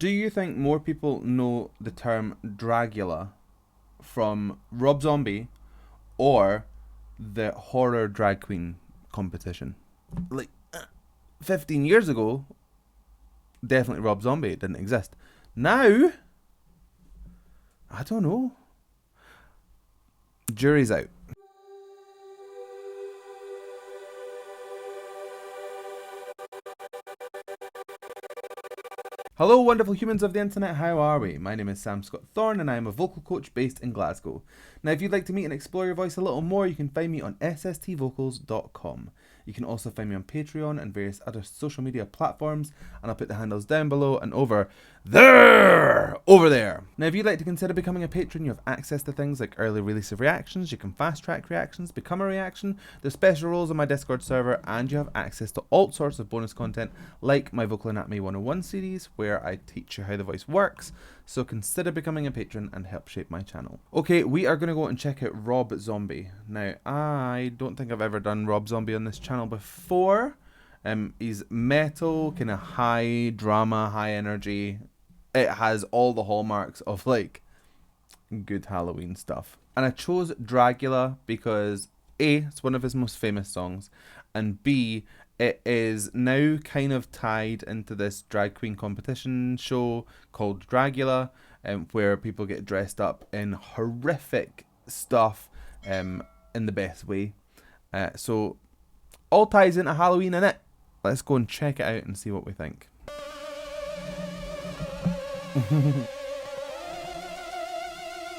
Do you think more people know the term Dragula from Rob Zombie or the horror drag queen competition? Like, 15 years ago, definitely Rob Zombie. It didn't exist. Now, I don't know. Jury's out. Hello, wonderful humans of the internet, how are we? My name is Sam Scott-Thorne and I am a vocal coach based in Glasgow. Now, if you'd like to meet and explore your voice a little more, you can find me on sstvocals.com. You can also find me on Patreon and various other social media platforms, and I'll put the handles down below and over there. Now, if you'd like to consider becoming a patron, you have access to things like early release of reactions, you can fast track reactions, become a reaction, there's special roles on my Discord server, and you have access to all sorts of bonus content like my Vocal Anatomy 101 series, where I teach you how the voice works. So consider becoming a patron and help shape my channel. Okay, we are going to go and check out Rob Zombie. Now, I don't think I've ever done Rob Zombie on this channel before. He's metal, kind of high drama, high energy. It has all the hallmarks of like good Halloween stuff. And I chose Dragula because A, it's one of his most famous songs, and B, it is now kind of tied into this drag queen competition show called Dragula, where people get dressed up in horrific stuff in the best way. So all ties into Halloween, innit? Let's go and check it out and see what we think.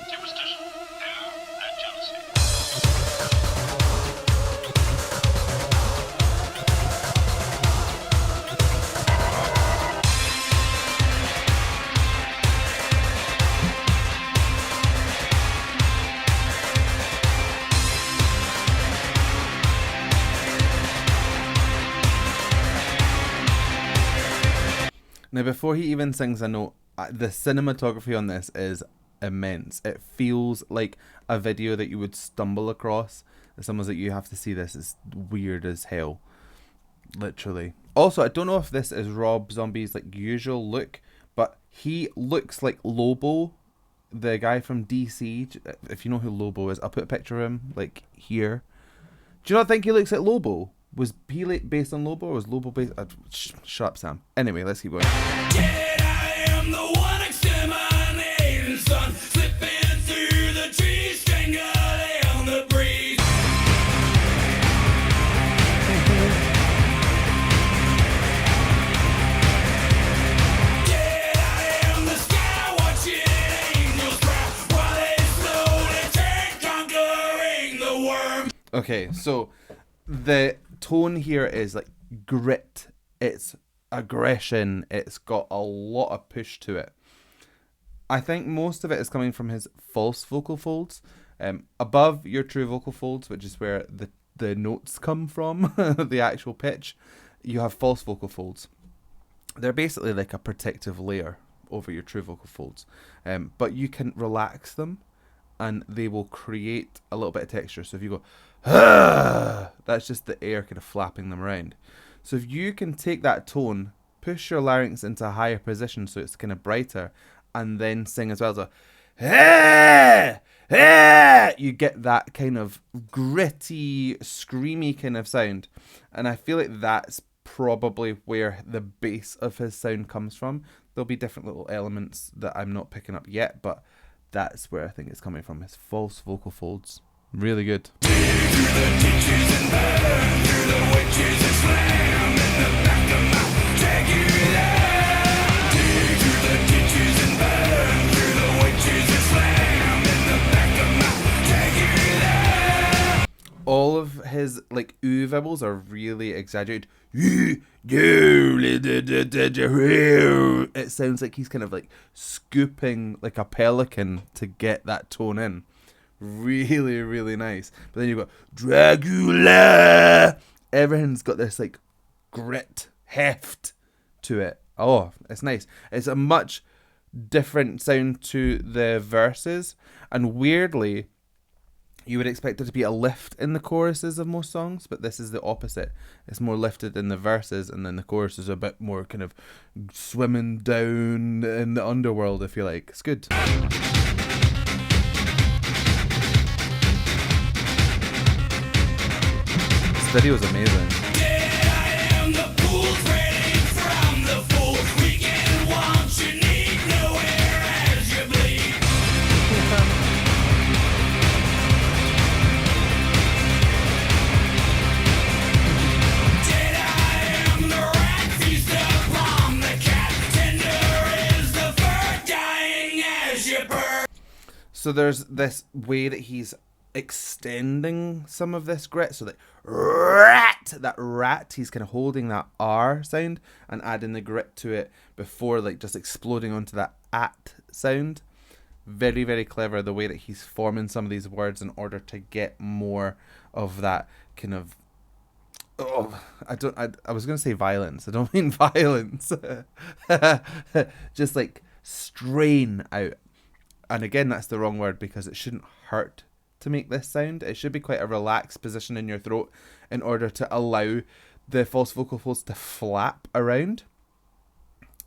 Superstition, fear, and jealousy. Now, before he even sings a note, the cinematography on this is immense. It feels like a video that you would stumble across. Someone's like, you have to see this. It's weird as hell. Literally. Also, I don't know if this is Rob Zombie's like usual look, but he looks like Lobo, the guy from DC. If you know who Lobo is, I'll put a picture of him like here. Do you not think he looks like Lobo? Was he based on Lobo or was Lobo based... shut up, Sam. Anyway, let's keep going. Yeah, I am the one exterminating sun, slipping through the trees, strangling on the breeze. Yeah, I am the sky watching angels cry while they slowly turn, conquering the worm. Okay, so the tone here is like grit. It's aggression. It's got a lot of push to it. I think most of it is coming from his false vocal folds. Above your true vocal folds, which is where the notes come from, the actual pitch, you have false vocal folds. They're basically like a protective layer over your true vocal folds. But you can relax them and they will create a little bit of texture. So if you go, ah, that's just the air kind of flapping them around. So if you can take that tone, push your larynx into a higher position so it's kind of brighter, and then sing as well. So, ah, ah, you get that kind of gritty, screamy kind of sound. And I feel like that's probably where the base of his sound comes from. There'll be different little elements that I'm not picking up yet, but that's where I think it's coming from, his false vocal folds. Really good. All of his like ooh vibbles are really exaggerated. It sounds like he's kind of like scooping like a pelican to get that tone in. Really, really nice. But then you've got Dragula. Everything's got this like grit, heft to it. Oh, it's nice. It's a much different sound to the verses. And weirdly, You would expect there to be a lift in the choruses of most songs, but this is the opposite. It's more lifted in the verses, and then the choruses are a bit more kind of swimming down in the underworld, if you like. It's good. This video is amazing. So there's this way that he's extending some of this grit, so that rat, he's kind of holding that R sound and adding the grit to it before like just exploding onto that at sound. Very, very clever the way that he's forming some of these words in order to get more of that kind of, I was going to say violence. I don't mean violence. Just like strain out. And again, that's the wrong word, because it shouldn't hurt to make this sound. It should be quite a relaxed position in your throat in order to allow the false vocal folds to flap around.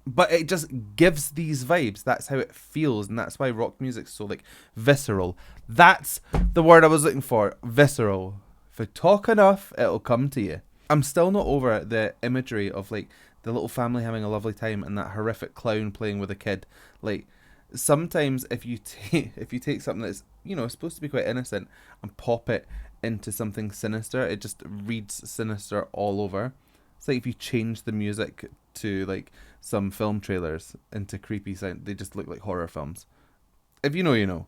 But it just gives these vibes. That's how it feels, and that's why rock music's so like visceral. That's the word I was looking for. Visceral. If you talk enough, it'll come to you. I'm still not over the imagery of like the little family having a lovely time and that horrific clown playing with a kid. Like, sometimes if you take something that's, you know, supposed to be quite innocent and pop it into something sinister, it just reads sinister all over. It's like if you change the music to like some film trailers into creepy sound, they just look like horror films. If you know, you know.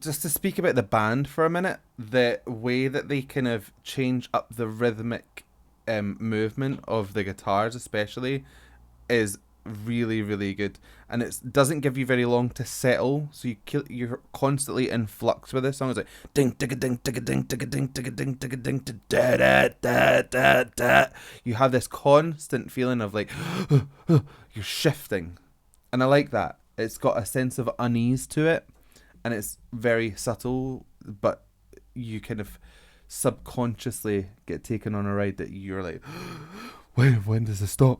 Just to speak about the band for a minute, the way that they kind of change up the rhythmic movement of the guitars especially is really, really good. And it doesn't give you very long to settle, so you're constantly in flux with this song. It's like ding digga ding digga ding digga ding digga ding digga ding da da da da da. You have this constant feeling of like you're shifting, and I like that. It's got a sense of unease to it. And it's very subtle, but you kind of subconsciously get taken on a ride that you're like, when does this stop?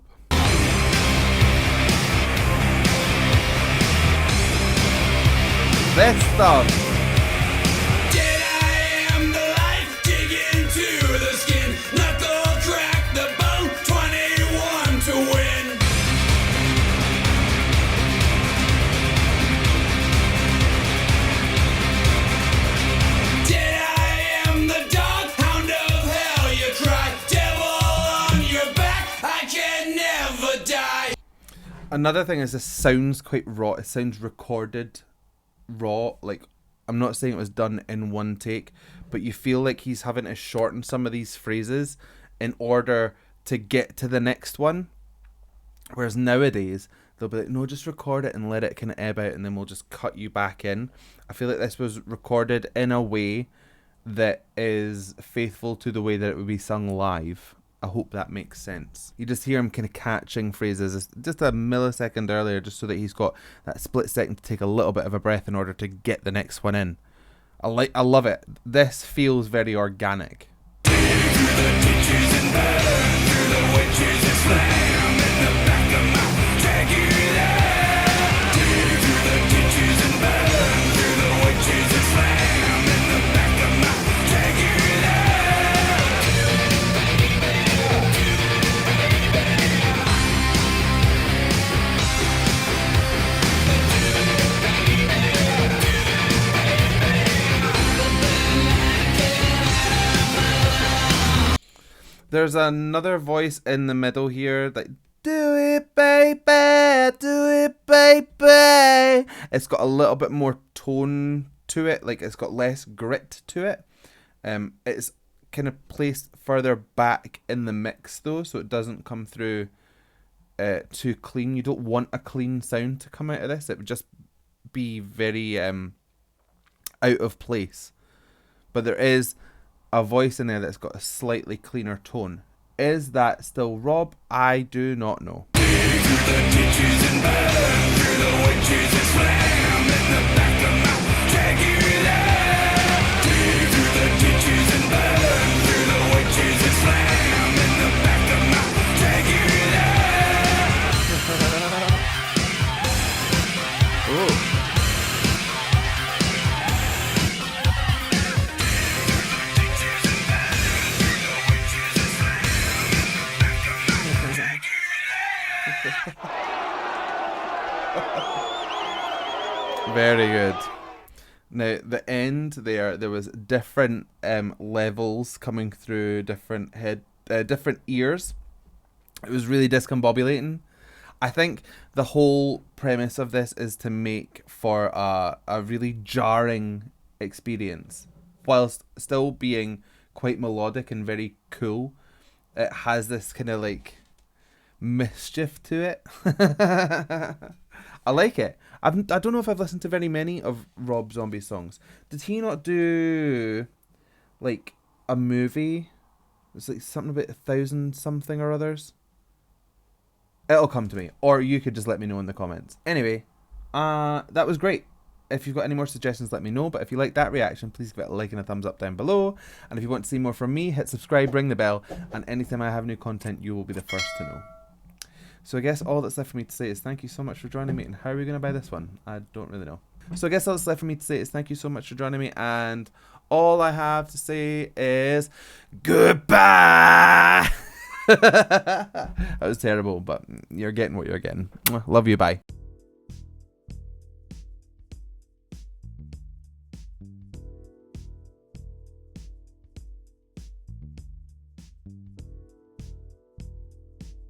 This stuff. Another thing is this sounds quite raw. It sounds recorded raw. Like, I'm not saying it was done in one take, but you feel like he's having to shorten some of these phrases in order to get to the next one. Whereas nowadays, they'll be like, no, just record it and let it kind of ebb out, and then we'll just cut you back in. I feel like this was recorded in a way that is faithful to the way that it would be sung live. I hope that makes sense. You just hear him kind of catching phrases just a millisecond earlier, just so that he's got that split second to take a little bit of a breath in order to get the next one in. I love it. This feels very organic. There's another voice in the middle here, like, do it, baby, do it, baby. It's got a little bit more tone to it, like it's got less grit to it. It's kind of placed further back in the mix though, so it doesn't come through too clean. You don't want a clean sound to come out of this. It would just be very out of place. But there is a voice in there that's got a slightly cleaner tone. Is that still Rob? I do not know. Very good. Now, the end there was different levels coming through different different ears. It was really discombobulating. I think the whole premise of this is to make for a really jarring experience, whilst still being quite melodic and very cool. It has this kind of like mischief to it. I like it. I don't know if I've listened to very many of Rob Zombie's songs. Did he not do like a movie? It's like something about 1,000 something or others. It'll come to me, or you could just let me know in the comments. Anyway, that was great. If you've got any more suggestions, let me know. But if you like that reaction, please give it a like and a thumbs up down below. And if you want to see more from me, hit subscribe, ring the bell, and anytime I have new content, you will be the first to know. So I guess all that's left for me to say is thank you so much for joining me. And how are we going to buy this one? I don't really know. So I guess all that's left for me to say is thank you so much for joining me. And all I have to say is goodbye. That was terrible, but you're getting what you're getting. Love you, bye.